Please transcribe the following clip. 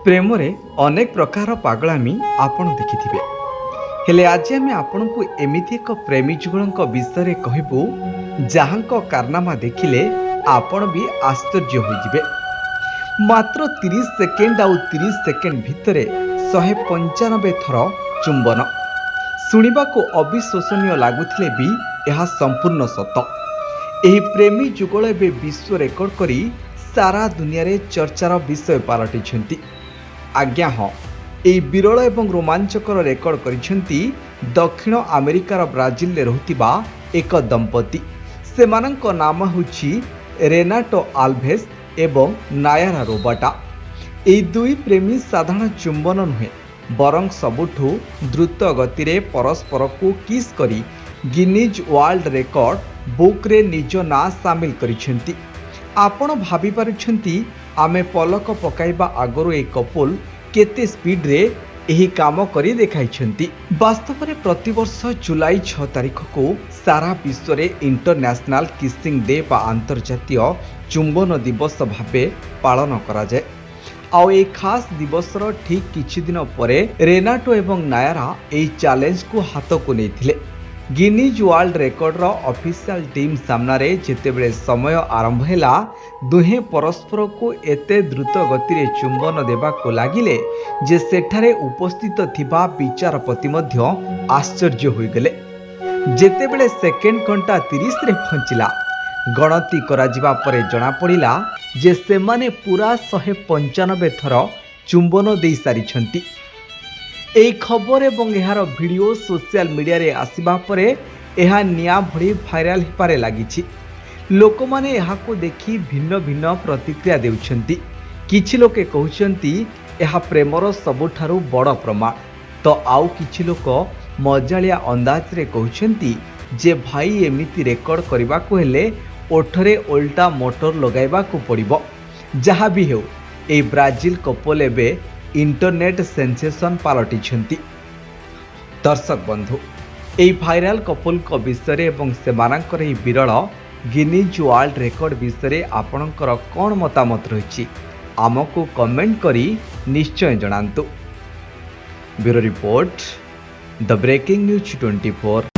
ପ୍ରେମରେ ଅନେକ ପ୍ରକାର ପାଗଳାମୀ ଆପଣ ଦେଖିଥିବେ। ହେଲେ ଆଜି ଆମେ ଆପଣଙ୍କୁ ଏମିତି ଏକ ପ୍ରେମୀ ଯୁଗଳଙ୍କ ବିଷୟରେ କହିବୁ ଯାହାଙ୍କ କାରନାମା ଦେଖିଲେ ଆପଣ ବି ଆଶ୍ଚର୍ଯ୍ୟ ହୋଇଯିବେ। ମାତ୍ର 30 ସେକେଣ୍ଡ ଆଉ 30 ସେକେଣ୍ଡ ଭିତରେ 195 ଥର ଚୁମ୍ବନ। ଶୁଣିବାକୁ ଅବିଶ୍ୱସନୀୟ ଲାଗୁଥିଲେ ବି ଏହା ସମ୍ପୂର୍ଣ୍ଣ ସତ। ଏହି ପ୍ରେମୀ ଯୁଗଳ ଏବେ ବିଶ୍ୱ ରେକର୍ଡ କରି ସାରା ଦୁନିଆରେ ଚର୍ଚ୍ଚାର ବିଷୟ ପାଲଟିଛନ୍ତି। ଆଜ୍ଞା ହଁ, ଏହି ବିରଳ ଏବଂ ରୋମାଞ୍ଚକର ରେକର୍ଡ କରିଛନ୍ତି ଦକ୍ଷିଣ ଆମେରିକାର ବ୍ରାଜିଲରେ ରହୁଥିବା ଏକ ଦମ୍ପତି। ସେମାନଙ୍କ ନାମ ହେଉଛି ରେନାଟୋ ଆଲଭେସ୍ ଏବଂ ନାୟାରା ରୋବାଟା। ଏହି ଦୁଇ ପ୍ରେମୀ ସାଧାରଣ ଚୁମ୍ବନ ନୁହେଁ, ବରଂ ସବୁଠୁ ଦ୍ରୁତ ଗତିରେ ପରସ୍ପରକୁ କିସ୍ କରି ଗିନିଜ୍ ୱାର୍ଲ୍ଡ ରେକର୍ଡ ବୁକ୍ରେ ନିଜ ନାଁ ସାମିଲ କରିଛନ୍ତି। ଆପଣ ଭାବିପାରୁଛନ୍ତି ଆମେ ପଲକ ପକାଇବା ଆଗରୁ ଏହି କପୁଲ କେତେ ସ୍ପିଡରେ ଏହି କାମ କରି ଦେଖାଇଛନ୍ତି। ବାସ୍ତବରେ ପ୍ରତିବର୍ଷ ଜୁଲାଇ 6 ତାରିଖକୁ ସାରା ବିଶ୍ୱରେ ଇଣ୍ଟରନ୍ୟାସନାଲ କିସିଂ ଡେ ବା ଆନ୍ତର୍ଜାତୀୟ ଚୁମ୍ବନ ଦିବସ ଭାବେ ପାଳନ କରାଯାଏ। ଆଉ ଏହି ଖାସ୍ ଦିବସର ଠିକ୍ କିଛି ଦିନ ପରେ ରେନାଟୋ ଏବଂ ନାୟାରା ଏହି ଚ୍ୟାଲେଞ୍ଜକୁ ହାତକୁ ନେଇଥିଲେ। ଗିନିଜ୍ ୱାର୍ଲ୍ଡ ରେକର୍ଡର ଅଫିସିଆଲ ଟିମ୍ ସାମ୍ନାରେ ଯେତେବେଳେ ସମୟ ଆରମ୍ଭ ହେଲା, ଦୁହେଁ ପରସ୍ପରକୁ ଏତେ ଦ୍ରୁତ ଗତିରେ ଚୁମ୍ବନ ଦେବାକୁ ଲାଗିଲେ ଯେ ସେଠାରେ ଉପସ୍ଥିତ ଥିବା ବିଚାରପତି ମଧ୍ୟ ଆଶ୍ଚର୍ଯ୍ୟ ହୋଇଗଲେ। ଯେତେବେଳେ ସେକେଣ୍ଡ ଘଣ୍ଟା 30ରେ ପହଞ୍ଚିଲା, ଗଣତି କରାଯିବା ପରେ ଜଣାପଡ଼ିଲା ଯେ ସେମାନେ ପୁରା 195 ଥର ଚୁମ୍ବନ ଦେଇସାରିଛନ୍ତି। ଏହି ଖବର ଏବଂ ଏହାର ଭିଡ଼ିଓ ସୋସିଆଲ ମିଡ଼ିଆରେ ଆସିବା ପରେ ଏହା ନିଆଁ ଭଳି ଭାଇରାଲ ହେବାରେ ଲାଗିଛି। ଲୋକମାନେ ଏହାକୁ ଦେଖି ଭିନ୍ନ ଭିନ୍ନ ପ୍ରତିକ୍ରିୟା ଦେଉଛନ୍ତି। କିଛି ଲୋକେ କହୁଛନ୍ତି ଏହା ପ୍ରେମର ସବୁଠାରୁ ବଡ଼ ପ୍ରମାଣ, ତ ଆଉ କିଛି ଲୋକ ମଜାଳିଆ ଅନ୍ଦାଜରେ କହୁଛନ୍ତି ଯେ ଭାଇ ଏମିତି ରେକର୍ଡ କରିବାକୁ ହେଲେ ଓଠରେ ଓଲଟା ମୋଟର ଲଗାଇବାକୁ ପଡ଼ିବ। ଯାହା ବି ହେଉ, ଏହି ବ୍ରାଜିଲ କପଲ ଏବେ ଇଣ୍ଟରନେଟ ସେନ୍ସେସନ ପାଲଟିଛନ୍ତି। ଦର୍ଶକ ବନ୍ଧୁ, ଏହି ଭାଇରାଲ କପଲଙ୍କ ବିଷୟରେ ଏବଂ ସେମାନଙ୍କର ଏହି ବିରଳ ଗିନିଜ୍ ୱାର୍ଲ୍ଡ ରେକର୍ଡ ବିଷୟରେ ଆପଣଙ୍କର କ'ଣ ମତାମତ ରହିଛି ଆମକୁ କମେଣ୍ଟ କରି ନିଶ୍ଚୟ ଜଣାନ୍ତୁ। ବ୍ୟୁରୋ ରିପୋର୍ଟ, ଦ ବ୍ରେକିଂ ନ୍ୟୁଜ୍ 24।